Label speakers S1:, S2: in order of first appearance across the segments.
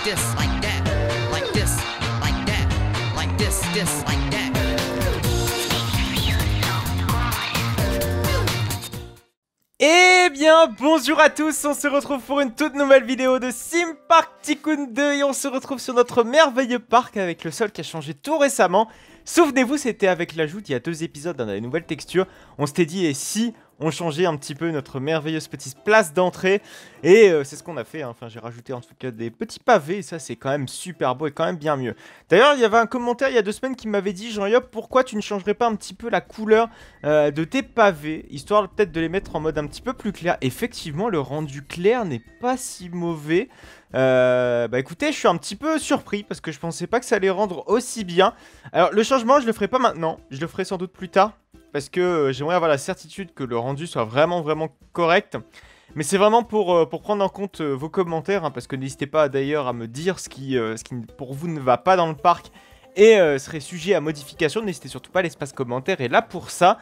S1: this, like that, like this, like that, like this, like that.
S2: Eh bien, bonjour à tous, on se retrouve pour une toute nouvelle vidéo de Theme Park Tycoon 2 et on se retrouve sur notre merveilleux parc avec le sol qui a changé tout récemment. Souvenez-vous, c'était avec l'ajout il y a 2 épisodes dans les nouvelles textures. On s'était dit, et si on changeait un petit peu notre merveilleuse petite place d'entrée? Et c'est ce qu'on a fait, hein. Enfin j'ai rajouté en tout cas des petits pavés, et ça c'est quand même super beau et quand même bien mieux. D'ailleurs il y avait un commentaire il y a 2 semaines qui m'avait dit, Jean-Yop, pourquoi tu ne changerais pas un petit peu la couleur de tes pavés, histoire peut-être de les mettre en mode un petit peu plus clair. Effectivement le rendu clair n'est pas si mauvais. Bah écoutez, je suis un petit peu surpris parce que je pensais pas que ça allait rendre aussi bien. Alors le changement je le ferai pas maintenant, je le ferai sans doute plus tard. Parce que j'aimerais avoir la certitude que le rendu soit vraiment correct. Mais c'est vraiment pour prendre en compte vos commentaires, hein, parce que n'hésitez pas d'ailleurs à me dire ce qui pour vous ne va pas dans le parc et serait sujet à modification. N'hésitez surtout pas, l'espace commentaire est là pour ça.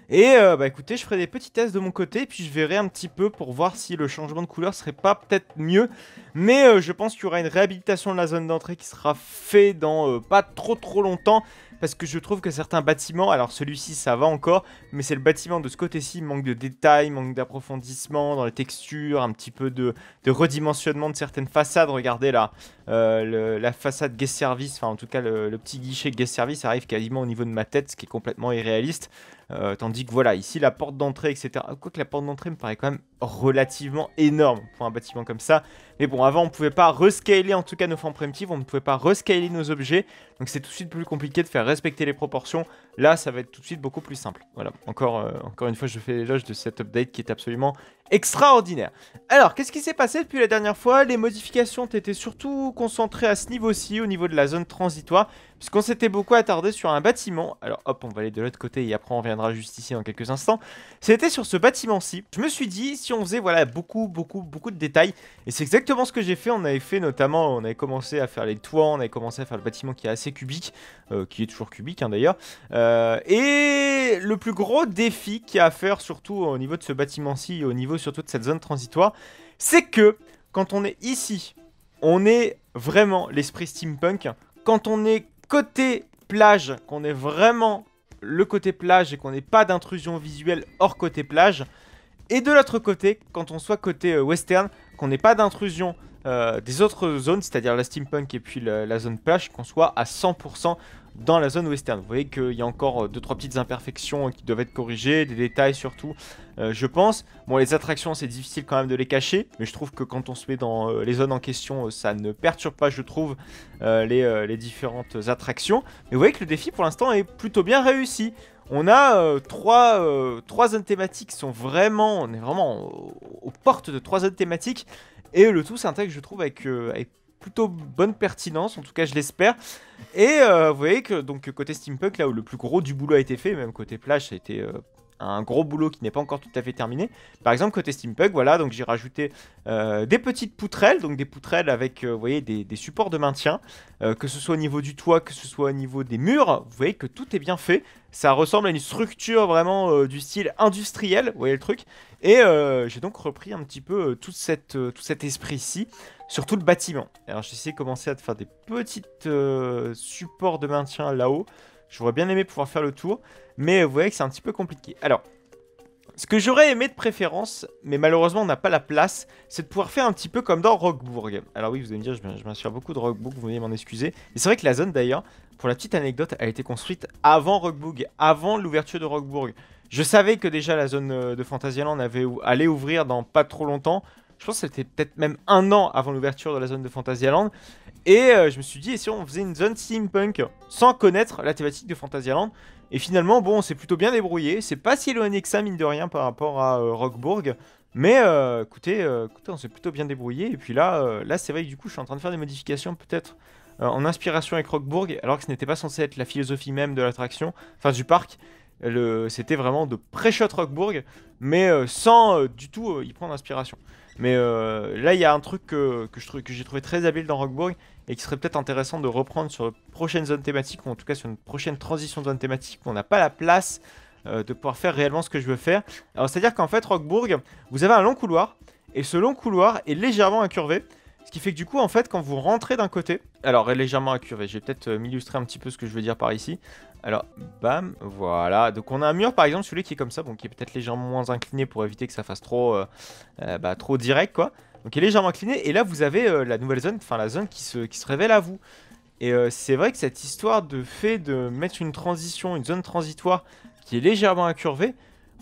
S2: Et bah écoutez, je ferai des petits tests de mon côté, et puis je verrai un petit peu pour voir si le changement de couleur serait pas peut-être mieux. Mais je pense qu'il y aura une réhabilitation de la zone d'entrée qui sera faite dans pas trop longtemps. Parce que je trouve que certains bâtiments, alors celui-ci ça va encore, mais c'est le bâtiment de ce côté-ci, manque de détails, manque d'approfondissement dans les textures, un petit peu de redimensionnement de certaines façades. Regardez là, la façade guest service, enfin en tout cas le petit guichet guest service arrive quasiment au niveau de ma tête, ce qui est complètement irréaliste. Tandis que voilà, ici la porte d'entrée, etc. Quoique la porte d'entrée me paraît quand même relativement énorme pour un bâtiment comme ça. Mais bon, avant on pouvait pas rescaler en tout cas nos formes primitives, on ne pouvait pas rescaler nos objets. Donc c'est tout de suite plus compliqué de faire respecter les proportions. Là ça va être tout de suite beaucoup plus simple. Voilà, encore une fois je fais l'éloge de cette update qui est absolument extraordinaire. Alors, qu'est-ce qui s'est passé depuis la dernière fois? Les modifications étaient surtout concentrées à ce niveau-ci, au niveau de la zone transitoire, puisqu'on s'était beaucoup attardé sur un bâtiment. Alors hop, on va aller de l'autre côté et après on reviendra juste ici dans quelques instants. C'était sur ce bâtiment-ci. Je me suis dit, si on faisait voilà beaucoup de détails, et c'est exactement ce que j'ai fait. On avait fait notamment, on avait commencé à faire les toits, on avait commencé à faire le bâtiment qui est assez cubique, qui est toujours cubique hein, d'ailleurs. Et le plus gros défi qu'il y a à faire, surtout au niveau de ce bâtiment-ci, au niveau surtout de cette zone transitoire, c'est que quand on est ici, on est vraiment l'esprit steampunk. Quand on est côté plage, qu'on est vraiment le côté plage et qu'on n'ait pas d'intrusion visuelle hors côté plage, et de l'autre côté, quand on soit côté western, qu'on n'ait pas d'intrusion des autres zones, c'est-à-dire la steampunk et puis la zone plage, qu'on soit à 100% dans la zone western. Vous voyez qu'il y a encore 2-3 petites imperfections qui doivent être corrigées, des détails surtout, je pense. Bon, les attractions, c'est difficile quand même de les cacher, mais je trouve que quand on se met dans les zones en question, ça ne perturbe pas, je trouve, les différentes attractions. Mais vous voyez que le défi, pour l'instant, est plutôt bien réussi. On a 3 zones thématiques qui sont vraiment... On est vraiment aux portes de 3 zones thématiques. Et le tout s'intègre, je trouve, avec plutôt bonne pertinence, en tout cas je l'espère. Et vous voyez que donc côté steampunk, là où le plus gros du boulot a été fait, même côté plage, ça a été un gros boulot qui n'est pas encore tout à fait terminé. Par exemple côté steampunk, voilà, donc j'ai rajouté des petites poutrelles, donc des poutrelles avec, vous voyez, des supports de maintien, que ce soit au niveau du toit, que ce soit au niveau des murs. Vous voyez que tout est bien fait. Ça ressemble à une structure vraiment du style industriel, vous voyez le truc. Et j'ai donc repris un petit peu tout cet esprit-ci sur tout le bâtiment. Alors j'essaie de commencer à faire des petites supports de maintien là-haut. J'aurais bien aimé pouvoir faire le tour, mais vous voyez que c'est un petit peu compliqué. Alors, ce que j'aurais aimé de préférence, mais malheureusement on n'a pas la place, c'est de pouvoir faire un petit peu comme dans Rockburg. Alors oui, vous allez me dire, je m'inspire beaucoup de Rockburg, vous venez m'en excuser. Et c'est vrai que la zone d'ailleurs, pour la petite anecdote, elle a été construite avant Rockburg, avant l'ouverture de Rockburg. Je savais que déjà la zone de Fantasyland allait ouvrir dans pas trop longtemps. Je pense que c'était peut-être même 1 an avant l'ouverture de la zone de Fantasyland. Et je me suis dit, et si on faisait une zone steampunk sans connaître la thématique de Fantasyland? Et finalement, bon, on s'est plutôt bien débrouillé. C'est pas si éloigné que ça, mine de rien, par rapport à Rockburg. Mais écoutez, on s'est plutôt bien débrouillé. Et puis là c'est vrai que du coup, je suis en train de faire des modifications peut-être en inspiration avec Rockburg, alors que ce n'était pas censé être la philosophie même de l'attraction, enfin du parc. C'était vraiment de pré-shot Rockburg, mais sans du tout y prendre inspiration. Mais là, il y a un truc que j'ai trouvé très habile dans Rockburg et qui serait peut-être intéressant de reprendre sur une prochaine zone thématique, ou en tout cas sur une prochaine transition de zone thématique où on n'a pas la place de pouvoir faire réellement ce que je veux faire. Alors, c'est-à-dire qu'en fait, Rockburg, vous avez un long couloir, et ce long couloir est légèrement incurvé, Ce qui fait que du coup, en fait, quand vous rentrez d'un côté, alors elle est légèrement incurvée, je vais peut-être m'illustrer un petit peu ce que je veux dire par ici. Alors, bam, voilà. Donc on a un mur, par exemple, celui qui est comme ça, bon, qui est peut-être légèrement moins incliné pour éviter que ça fasse trop, trop direct, quoi. Donc il est légèrement incliné, et là vous avez la nouvelle zone, enfin la zone qui se révèle à vous. Et c'est vrai que cette histoire de fait de mettre une transition, une zone transitoire qui est légèrement incurvée,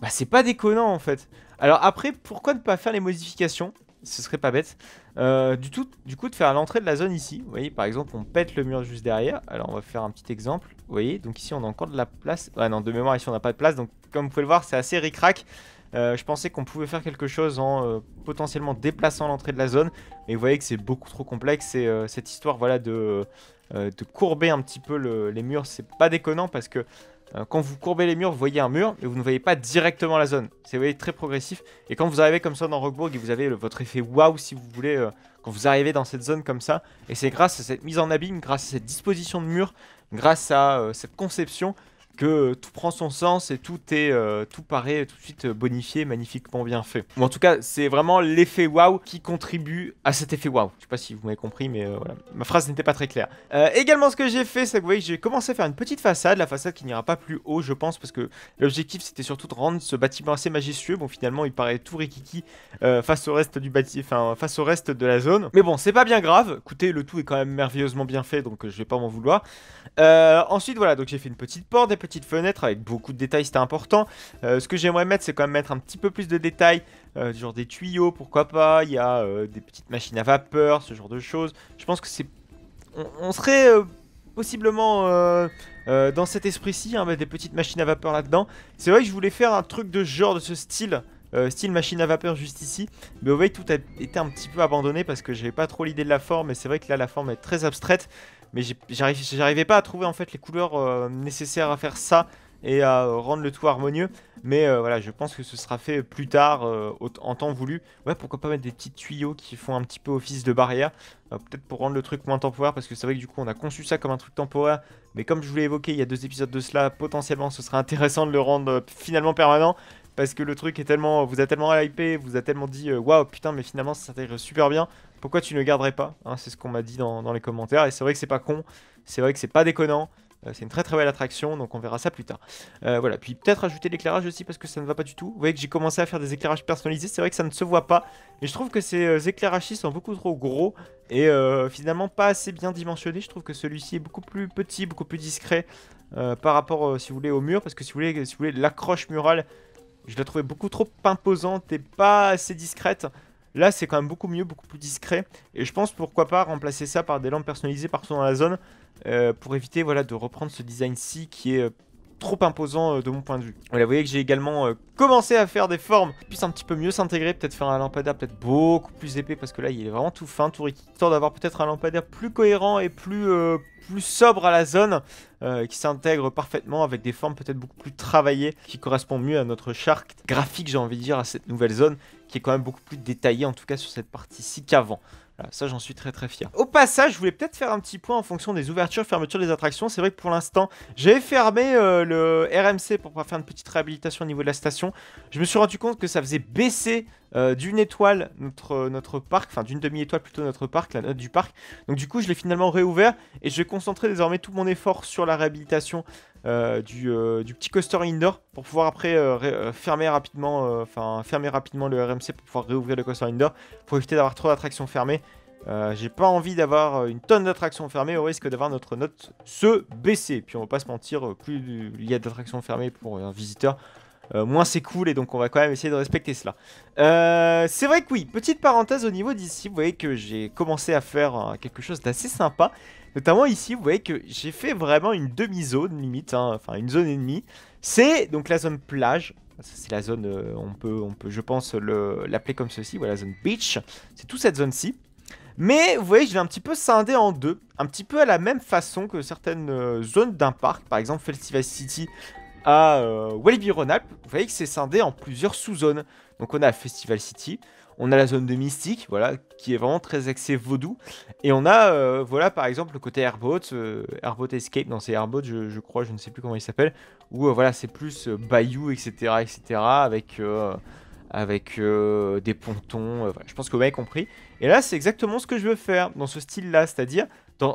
S2: bah c'est pas déconnant en fait. Alors après, pourquoi ne pas faire les modifications? Ce serait pas bête. Du coup, de faire l'entrée de la zone ici. Vous voyez, par exemple, on pète le mur juste derrière. Alors, on va faire un petit exemple. Vous voyez, donc ici, on a encore de la place. Ouais, non, de mémoire, ici, on n'a pas de place. Donc, comme vous pouvez le voir, c'est assez ric-rac. Je pensais qu'on pouvait faire quelque chose en potentiellement déplaçant l'entrée de la zone. Mais vous voyez que c'est beaucoup trop complexe. Et cette histoire, voilà, de courber un petit peu les murs, c'est pas déconnant parce que quand vous courbez les murs, vous voyez un mur, mais vous ne voyez pas directement la zone. C'est, vous voyez, très progressif. Et quand vous arrivez comme ça dans Rockburg, et vous avez votre effet waouh, si vous voulez, quand vous arrivez dans cette zone comme ça. Et c'est grâce à cette mise en abîme, grâce à cette disposition de mur, grâce à cette conception, que tout prend son sens et tout paraît tout de suite bonifié, magnifiquement bien fait. Ou en tout cas, c'est vraiment l'effet waouh qui contribue à cet effet waouh. Je sais pas si vous m'avez compris, mais voilà. Ma phrase n'était pas très claire. Également, ce que j'ai fait, c'est que vous voyez que j'ai commencé à faire une petite façade, la façade qui n'ira pas plus haut, je pense, parce que l'objectif c'était surtout de rendre ce bâtiment assez majestueux. Bon, finalement, il paraît tout rikiki face au reste du bâtiment, face au reste de la zone. Mais bon, c'est pas bien grave. Écoutez, le tout est quand même merveilleusement bien fait, donc je vais pas m'en vouloir. Ensuite, voilà, donc j'ai fait une petite porte, des petites fenêtres avec beaucoup de détails, c'était important. Ce que j'aimerais mettre, c'est quand même mettre un petit peu plus de détails, du genre des tuyaux, pourquoi pas. Il y a des petites machines à vapeur, ce genre de choses. Je pense que c'est... On serait possiblement dans cet esprit-ci, hein, mettre des petites machines à vapeur là-dedans. C'est vrai que je voulais faire un truc de ce genre, de ce style. Style machine à vapeur juste ici, mais vous voyez que tout a été un petit peu abandonné parce que j'avais pas trop l'idée de la forme, et c'est vrai que là la forme est très abstraite, mais j'arrivais pas à trouver en fait les couleurs nécessaires à faire ça et à rendre le tout harmonieux. Mais voilà, je pense que ce sera fait plus tard en temps voulu. Ouais, pourquoi pas mettre des petits tuyaux qui font un petit peu office de barrière, peut-être pour rendre le truc moins temporaire, parce que c'est vrai que du coup on a conçu ça comme un truc temporaire, mais comme je vous l'ai évoqué il y a 2 épisodes de cela, potentiellement ce serait intéressant de le rendre finalement permanent. Parce que le truc est tellement, vous a tellement hypé, vous a tellement dit waouh putain, mais finalement ça s'intègre super bien, pourquoi tu ne le garderais pas, hein? C'est ce qu'on m'a dit dans les commentaires, et c'est vrai que c'est pas con, c'est vrai que c'est pas déconnant. C'est une très très belle attraction, donc on verra ça plus tard. Voilà, puis peut-être ajouter l'éclairage aussi parce que ça ne va pas du tout. Vous voyez que j'ai commencé à faire des éclairages personnalisés, c'est vrai que ça ne se voit pas, mais je trouve que ces éclairages-ci sont beaucoup trop gros et finalement pas assez bien dimensionnés. Je trouve que celui-ci est beaucoup plus petit, beaucoup plus discret par rapport, si vous voulez, au mur, parce que si vous voulez l'accroche murale, je la trouvais beaucoup trop imposante et pas assez discrète. Là, c'est quand même beaucoup mieux, beaucoup plus discret. Et je pense pourquoi pas remplacer ça par des lampes personnalisées partout dans la zone pour éviter, voilà, de reprendre ce design-ci qui est trop imposant de mon point de vue. Voilà, vous voyez que j'ai également commencé à faire des formes qui puissent un petit peu mieux s'intégrer, peut-être faire un lampadaire peut-être beaucoup plus épais parce que là il est vraiment tout fin, tout riquet, histoire d'avoir peut-être un lampadaire plus cohérent et plus sobre à la zone, qui s'intègre parfaitement avec des formes peut-être beaucoup plus travaillées, qui correspondent mieux à notre charte graphique, j'ai envie de dire, à cette nouvelle zone, qui est quand même beaucoup plus détaillée, en tout cas sur cette partie-ci qu'avant. Voilà, ça j'en suis très très fier. Au passage, je voulais peut-être faire un petit point en fonction des ouvertures, fermetures des attractions. C'est vrai que pour l'instant, j'avais fermé le RMC pour pouvoir faire une petite réhabilitation au niveau de la station. Je me suis rendu compte que ça faisait baisser d'une étoile notre parc, enfin d'une demi-étoile plutôt notre parc, la note du parc. Donc du coup, je l'ai finalement réouvert et je vais concentrer désormais tout mon effort sur la réhabilitation du petit coaster indoor pour pouvoir après fermer rapidement le RMC pour pouvoir réouvrir le coaster indoor pour éviter d'avoir trop d'attractions fermées. J'ai pas envie d'avoir une tonne d'attractions fermées au risque d'avoir notre note se baisser. Puis on va pas se mentir, plus il y a d'attractions fermées pour un visiteur, moins c'est cool, et donc on va quand même essayer de respecter cela. C'est vrai que oui, petite parenthèse au niveau d'ici, vous voyez que j'ai commencé à faire quelque chose d'assez sympa. Notamment ici, vous voyez que j'ai fait vraiment une demi-zone limite, hein, enfin une zone et demie. C'est donc la zone plage. C'est la zone, on peut je pense l'appeler comme ceci, voilà, la zone beach. C'est toute cette zone-ci. Mais vous voyez, je l'ai un petit peu scindé en deux, un petit peu à la même façon que certaines zones d'un parc, par exemple Festival City à Walibi Rhône-Alpes. Vous voyez que c'est scindé en plusieurs sous-zones. Donc on a Festival City, on a la zone de Mystique, voilà, qui est vraiment très axée vaudou. Et on a, voilà, par exemple, le côté Airboat, Airboat Escape, non c'est Airboat, je crois, je ne sais plus comment il s'appelle, où voilà, c'est plus Bayou, etc., etc., avec des pontons. Voilà, je pense que vous m'avez compris. Et là, c'est exactement ce que je veux faire dans ce style-là, c'est-à-dire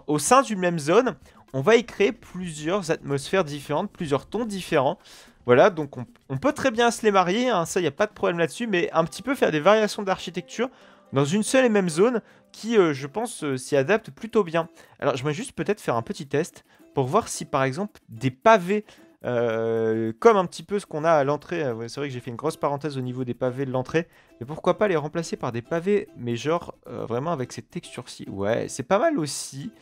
S2: au sein d'une même zone, on va y créer plusieurs atmosphères différentes, plusieurs tons différents. Voilà, donc on peut très bien se les marier, hein, ça, il n'y a pas de problème là-dessus, mais un petit peu faire des variations d'architecture dans une seule et même zone qui, je pense, s'y adapte plutôt bien. Alors, je vais juste peut-être faire un petit test pour voir si, par exemple, des pavés, comme un petit peu ce qu'on a à l'entrée, c'est vrai que j'ai fait une grosse parenthèse au niveau des pavés de l'entrée, mais pourquoi pas les remplacer par des pavés, mais genre, vraiment avec cette texture-ci. Ouais, c'est pas mal aussi.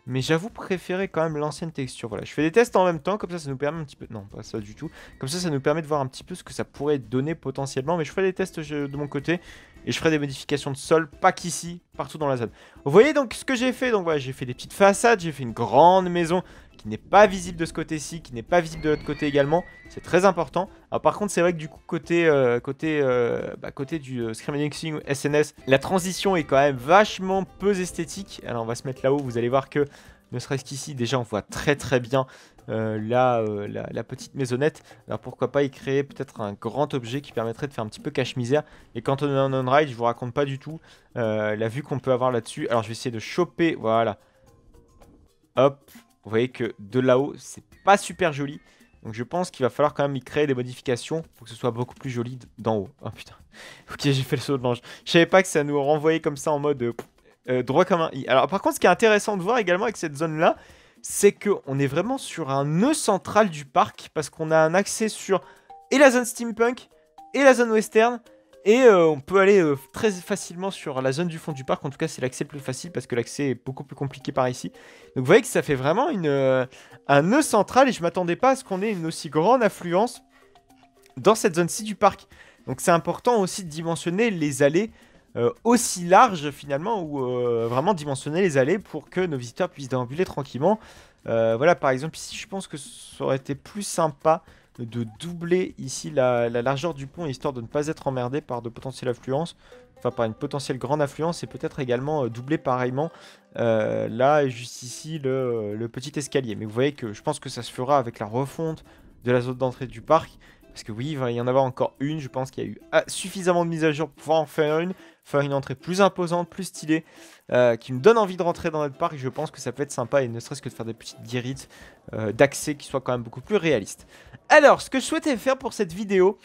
S2: Mais j'avoue préférer quand même l'ancienne texture. Voilà, je fais des tests en même temps, comme ça nous permet un petit peu... Non, pas ça du tout. Comme ça nous permet de voir un petit peu ce que ça pourrait donner potentiellement. Mais je ferai des tests de mon côté. Et je ferai des modifications de sol, pas qu'ici, partout dans la zone. Vous voyez donc ce que j'ai fait. Donc voilà, j'ai fait des petites façades, j'ai fait une grande maison qui n'est pas visible de ce côté-ci, qui n'est pas visible de l'autre côté également. C'est très important. Alors par contre, c'est vrai que du coup, côté du Scream Mixing ou SNS, la transition est quand même vachement peu esthétique. Alors on va se mettre là-haut, vous allez voir que, ne serait-ce qu'ici, déjà on voit très très bien la petite maisonnette. Alors pourquoi pas y créer peut-être un grand objet qui permettrait de faire un petit peu cache-misère. Et quand on est en on-ride, je vous raconte pas du tout la vue qu'on peut avoir là-dessus. Alors je vais essayer de choper, voilà. Hop. Vous voyez que de là-haut, c'est pas super joli. Donc je pense qu'il va falloir quand même y créer des modifications pour que ce soit beaucoup plus joli d'en haut. Oh putain. Ok, j'ai fait le saut de l'ange. Je savais pas que ça nous renvoyait comme ça en mode droit comme un i. Alors par contre, ce qui est intéressant de voir également avec cette zone-là, c'est qu'on est vraiment sur un nœud central du parc. Parce qu'on a un accès sur et la zone steampunk et la zone western. Et on peut aller très facilement sur la zone du fond du parc. En tout cas, c'est l'accès le plus facile parce que l'accès est beaucoup plus compliqué par ici. Donc vous voyez que ça fait vraiment un nœud central. Et je ne m'attendais pas à ce qu'on ait une aussi grande affluence dans cette zone-ci du parc. Donc c'est important aussi de dimensionner les allées aussi larges finalement. Ou vraiment dimensionner les allées pour que nos visiteurs puissent déambuler tranquillement. Voilà, par exemple ici, je pense que ça aurait été plus sympa de doubler ici la largeur du pont, histoire de ne pas être emmerdé par de potentielles affluences, enfin par une potentielle grande affluence, et peut-être également doubler pareillement là et juste ici le petit escalier. Mais vous voyez que je pense que ça se fera avec la refonte de la zone d'entrée du parc, parce que oui, il va y en avoir encore une. Je pense qu'il y a eu suffisamment de mises à jour pour pouvoir en faire une entrée plus imposante, plus stylée, qui me donne envie de rentrer dans notre parc. Je pense que ça peut être sympa, et ne serait-ce que de faire des petites guérites d'accès qui soient quand même beaucoup plus réalistes. Alors, ce que je souhaitais faire pour cette vidéo,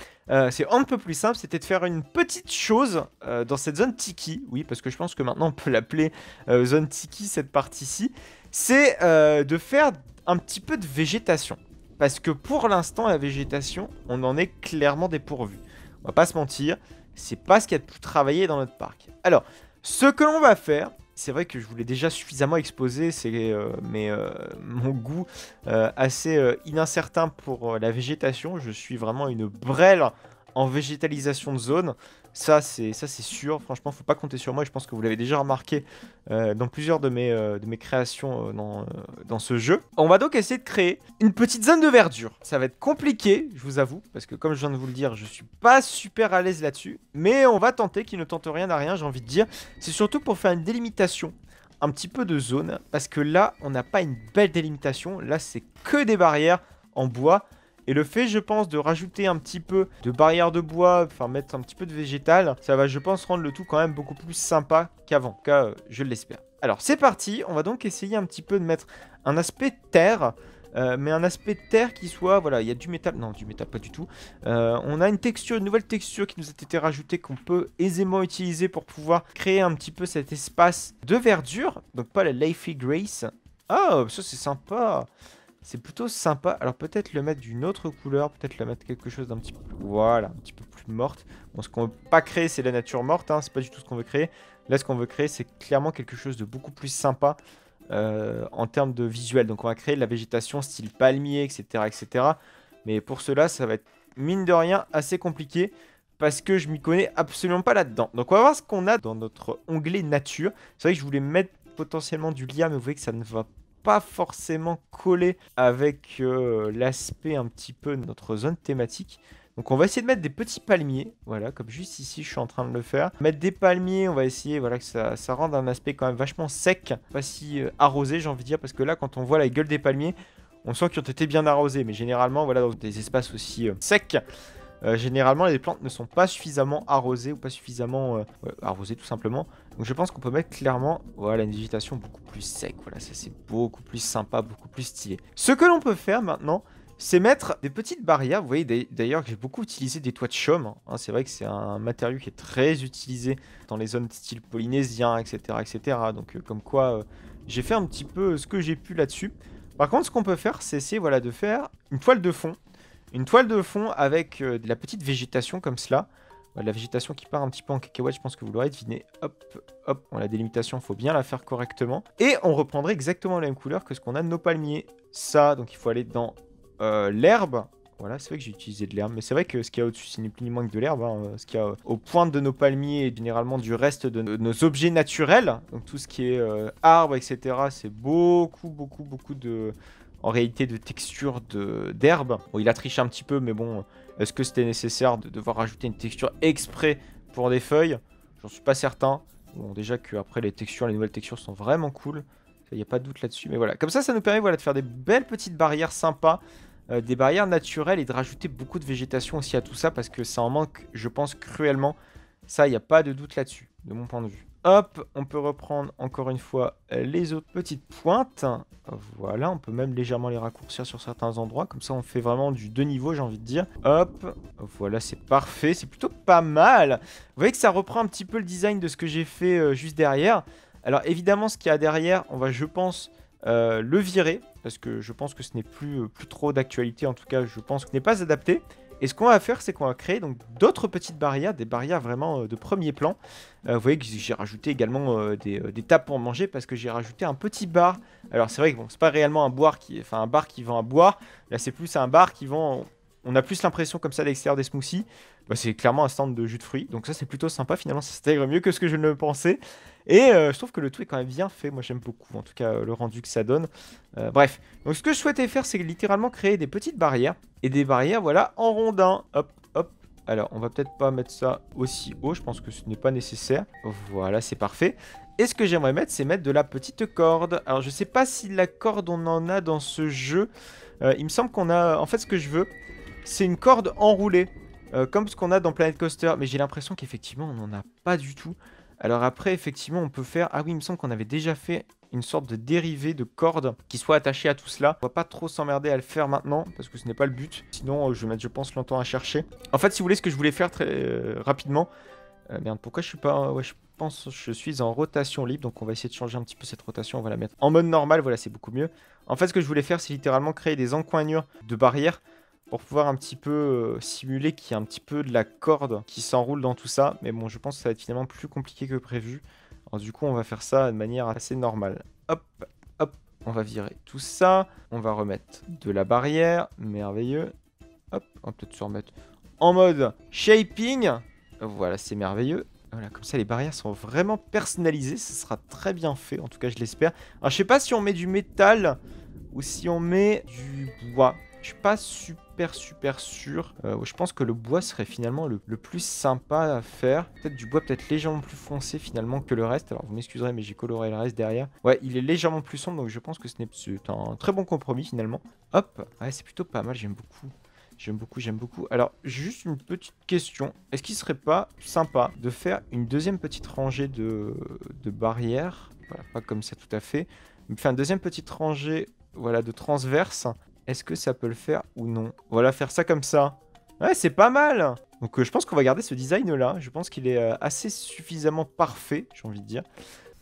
S2: c'est un peu plus simple, c'était de faire une petite chose dans cette zone Tiki. Oui, parce que je pense que maintenant on peut l'appeler zone Tiki, cette partie-ci. C'est de faire un petit peu de végétation. Parce que pour l'instant, la végétation, on en est clairement dépourvu. On va pas se mentir, c'est pas ce qu'il y a de plus travaillé dans notre parc. Alors, ce que l'on va faire, c'est vrai que je vous l'ai déjà suffisamment exposé, c'est mon goût assez incertain pour la végétation. Je suis vraiment une brêle en végétalisation de zone. Ça c'est sûr, franchement faut pas compter sur moi, je pense que vous l'avez déjà remarqué dans plusieurs de mes créations dans ce jeu. On va donc essayer de créer une petite zone de verdure. Ça va être compliqué, je vous avoue, parce que comme je viens de vous le dire, je suis pas super à l'aise là-dessus. Mais on va tenter, qui ne tente rien à rien, j'ai envie de dire. C'est surtout pour faire une délimitation, un petit peu de zone, parce que là on n'a pas une belle délimitation, là c'est que des barrières en bois. Et le fait, je pense, de rajouter un petit peu de barrières de bois, enfin mettre un petit peu de végétal, ça va, je pense, rendre le tout quand même beaucoup plus sympa qu'avant. En tout cas, je l'espère. Alors, c'est parti. On va donc essayer un petit peu de mettre un aspect terre, mais un aspect terre qui soit, voilà, il y a du métal. Non, du métal, pas du tout. On a une texture, une nouvelle texture qui nous a été rajoutée, qu'on peut aisément utiliser pour pouvoir créer un petit peu cet espace de verdure. Donc, pas la Leafy Grace. Ah, ça, c'est sympa. C'est plutôt sympa. Alors peut-être le mettre d'une autre couleur, peut-être le mettre quelque chose d'un petit peu... Voilà, un petit peu plus morte. Bon, ce qu'on veut pas créer, c'est la nature morte, hein, c'est pas du tout ce qu'on veut créer. Là, ce qu'on veut créer, c'est clairement quelque chose de beaucoup plus sympa en termes de visuel. Donc on va créer de la végétation style palmier, etc., etc. Mais pour cela, ça va être, mine de rien, assez compliqué, parce que je m'y connais absolument pas là-dedans. Donc on va voir ce qu'on a dans notre onglet nature. C'est vrai que je voulais mettre potentiellement du lierre, mais vous voyez que ça ne va pas forcément coller avec l'aspect un petit peu de notre zone thématique. Donc on va essayer de mettre des petits palmiers, voilà, comme juste ici je suis en train de le faire. Mettre des palmiers, on va essayer, voilà, que ça rende un aspect quand même vachement sec, pas si arrosé, j'ai envie de dire, parce que là quand on voit la gueule des palmiers, on sent qu'ils ont été bien arrosés, mais généralement, voilà, dans des espaces aussi secs, généralement les plantes ne sont pas suffisamment arrosées ou pas suffisamment arrosées tout simplement. Donc je pense qu'on peut mettre clairement voilà, une végétation beaucoup plus sec. Voilà, ça c'est beaucoup plus sympa, beaucoup plus stylé. Ce que l'on peut faire maintenant, c'est mettre des petites barrières. Vous voyez d'ailleurs que j'ai beaucoup utilisé des toits de chaume. Hein. C'est vrai que c'est un matériau qui est très utilisé dans les zones style polynésien, etc. etc. Donc comme quoi, j'ai fait un petit peu ce que j'ai pu là-dessus. Par contre, ce qu'on peut faire, c'est essayer voilà, de faire une toile de fond. Une toile de fond avec de la petite végétation comme cela. La végétation qui part un petit peu en cacahuète, je pense que vous l'aurez deviné. Hop, hop, la délimitation, il faut bien la faire correctement. Et on reprendrait exactement la même couleur que ce qu'on a de nos palmiers. Ça, donc il faut aller dans l'herbe. Voilà, c'est vrai que j'ai utilisé de l'herbe, mais c'est vrai que ce qu'il y a au-dessus, c'est ni plus ni moins que de l'herbe. Hein. Ce qu'il y a aux pointes de nos palmiers et généralement du reste de nos objets naturels. Donc tout ce qui est arbres, etc., c'est beaucoup de... En réalité, de texture d'herbe. Bon, il a triché un petit peu, mais bon, est-ce que c'était nécessaire de devoir rajouter une texture exprès pour des feuilles? J'en suis pas certain. Bon, déjà que après les nouvelles textures sont vraiment cool. Il n'y a pas de doute là-dessus. Mais voilà, comme ça nous permet voilà, de faire des belles petites barrières sympas. Des barrières naturelles et de rajouter beaucoup de végétation aussi à tout ça. Parce que ça en manque, je pense, cruellement. Ça, il n'y a pas de doute là-dessus, de mon point de vue. Hop, on peut reprendre encore une fois les autres petites pointes. Voilà, on peut même légèrement les raccourcir sur certains endroits. Comme ça, on fait vraiment du 2 niveaux, j'ai envie de dire. Hop, voilà, c'est parfait. C'est plutôt pas mal. Vous voyez que ça reprend un petit peu le design de ce que j'ai fait juste derrière. Alors, évidemment, ce qu'il y a derrière, on va, je pense, le virer. Parce que je pense que ce n'est plus trop d'actualité. En tout cas, je pense que ce n'est pas adapté. Et ce qu'on va faire, c'est qu'on va créer donc d'autres petites barrières, des barrières vraiment de premier plan. Vous voyez que j'ai rajouté également des tables pour manger parce que j'ai rajouté un petit bar. Alors c'est vrai que bon, c'est pas réellement un bar qui vend à boire. Là, c'est plus un bar qui vend... On a plus l'impression comme ça à l'extérieur des smoothies. Bah, c'est clairement un stand de jus de fruits. Donc ça, c'est plutôt sympa. Finalement, ça s'intègre mieux que ce que je ne le pensais. Et je trouve que le tout est quand même bien fait. Moi, j'aime beaucoup. En tout cas, le rendu que ça donne. Bref. Donc ce que je souhaitais faire, c'est littéralement créer des petites barrières. Et des barrières, voilà, en rondin. Hop, hop. Alors, on va peut-être pas mettre ça aussi haut. Je pense que ce n'est pas nécessaire. Voilà, c'est parfait. Et ce que j'aimerais mettre, c'est mettre de la petite corde. Alors, je sais pas si la corde, on en a dans ce jeu. Il me semble qu'on a... En fait, ce que je veux... C'est une corde enroulée, comme ce qu'on a dans Planet Coaster. Mais j'ai l'impression qu'effectivement, on n'en a pas du tout. Alors après, effectivement, on peut faire... Ah oui, il me semble qu'on avait déjà fait une sorte de dérivé de corde qui soit attachée à tout cela. On va pas trop s'emmerder à le faire maintenant, parce que ce n'est pas le but. Sinon, je vais mettre, je pense, longtemps à chercher. En fait, si vous voulez, ce que je voulais faire très rapidement... merde, pourquoi je suis pas... Ouais, je pense que je suis en rotation libre, donc on va essayer de changer un petit peu cette rotation. On va la mettre en mode normal, voilà, c'est beaucoup mieux. En fait, ce que je voulais faire, c'est littéralement créer des encoignures de barrières pour pouvoir un petit peu simuler qu'il y a un petit peu de la corde qui s'enroule dans tout ça. Mais bon, je pense que ça va être finalement plus compliqué que prévu. Alors du coup, on va faire ça de manière assez normale. Hop, hop, on va virer tout ça. On va remettre de la barrière. Merveilleux. Hop, on va peut-être se remettre en mode shaping. Voilà, c'est merveilleux. Voilà, comme ça, les barrières sont vraiment personnalisées. Ce sera très bien fait, en tout cas, je l'espère. Alors, je sais pas si on met du métal ou si on met du bois. Je suis pas super sûr. Je pense que le bois serait finalement le plus sympa à faire. Peut-être du bois peut-être légèrement plus foncé finalement que le reste. Alors vous m'excuserez mais j'ai coloré le reste derrière. Ouais, il est légèrement plus sombre donc je pense que c'est un très bon compromis finalement. Hop, ouais c'est plutôt pas mal, j'aime beaucoup. Alors juste une petite question. Est-ce qu'il serait pas sympa de faire une deuxième petite rangée de barrières? Voilà, pas comme ça tout à fait. Mais faire une deuxième petite rangée voilà, de transverse. Est-ce que ça peut le faire ou non? Voilà, faire ça comme ça. Ouais, c'est pas mal. Donc je pense qu'on va garder ce design-là. Je pense qu'il est assez suffisamment parfait, j'ai envie de dire.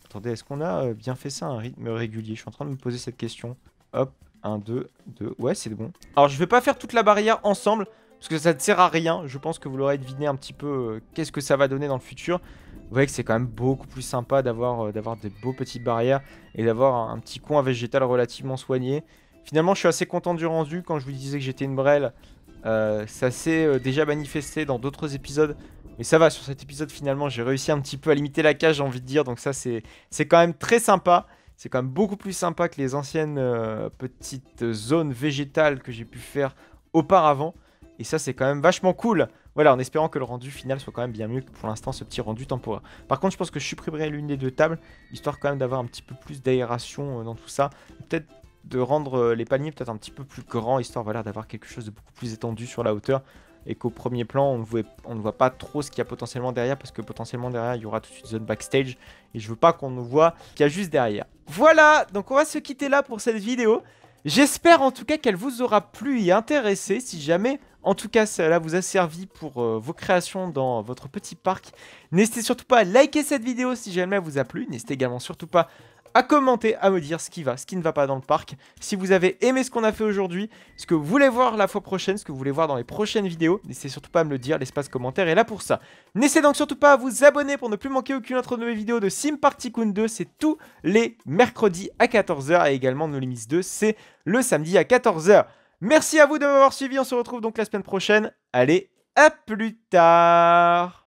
S2: Attendez, est-ce qu'on a bien fait ça à un rythme régulier? Je suis en train de me poser cette question. Hop, 1, 2, 2. Ouais, c'est bon. Alors, je vais pas faire toute la barrière ensemble, parce que ça ne sert à rien. Je pense que vous l'aurez deviné un petit peu qu'est-ce que ça va donner dans le futur. Vous voyez que c'est quand même beaucoup plus sympa d'avoir des beaux petites barrières et d'avoir un petit coin végétal relativement soigné. Finalement, je suis assez content du rendu. Quand je vous disais que j'étais une brêle, ça s'est déjà manifesté dans d'autres épisodes. Mais ça va, sur cet épisode, finalement, j'ai réussi un petit peu à limiter la cage, j'ai envie de dire. Donc ça, c'est quand même très sympa. C'est quand même beaucoup plus sympa que les anciennes petites zones végétales que j'ai pu faire auparavant. Et ça, c'est quand même vachement cool. Voilà, en espérant que le rendu final soit quand même bien mieux que pour l'instant ce petit rendu temporaire. Par contre, je pense que je supprimerai l'une des deux tables, histoire quand même d'avoir un petit peu plus d'aération dans tout ça. Peut-être de rendre les palmiers peut-être un petit peu plus grands, histoire voilà, d'avoir quelque chose de beaucoup plus étendu sur la hauteur. et qu'au premier plan, on ne voit pas trop ce qu'il y a potentiellement derrière, parce que potentiellement derrière, il y aura toute une zone backstage, et je veux pas qu'on nous voit ce qu'il y a juste derrière. Voilà, donc on va se quitter là pour cette vidéo. J'espère en tout cas qu'elle vous aura plu et intéressé. Si jamais, en tout cas, cela vous a servi pour vos créations dans votre petit parc, n'hésitez surtout pas à liker cette vidéo si jamais elle vous a plu. N'hésitez également surtout pas à commenter, à me dire ce qui va, ce qui ne va pas dans le parc. Si vous avez aimé ce qu'on a fait aujourd'hui, ce que vous voulez voir la fois prochaine, ce que vous voulez voir dans les prochaines vidéos, n'hésitez surtout pas à me le dire, l'espace commentaire est là pour ça. N'hésitez donc surtout pas à vous abonner pour ne plus manquer aucune autre de mes vidéos de Sim Park Tycoon 2, c'est tous les mercredis à 14 h, et également No Limits 2, c'est le samedi à 14 h. Merci à vous de m'avoir suivi, on se retrouve donc la semaine prochaine. Allez, à plus tard!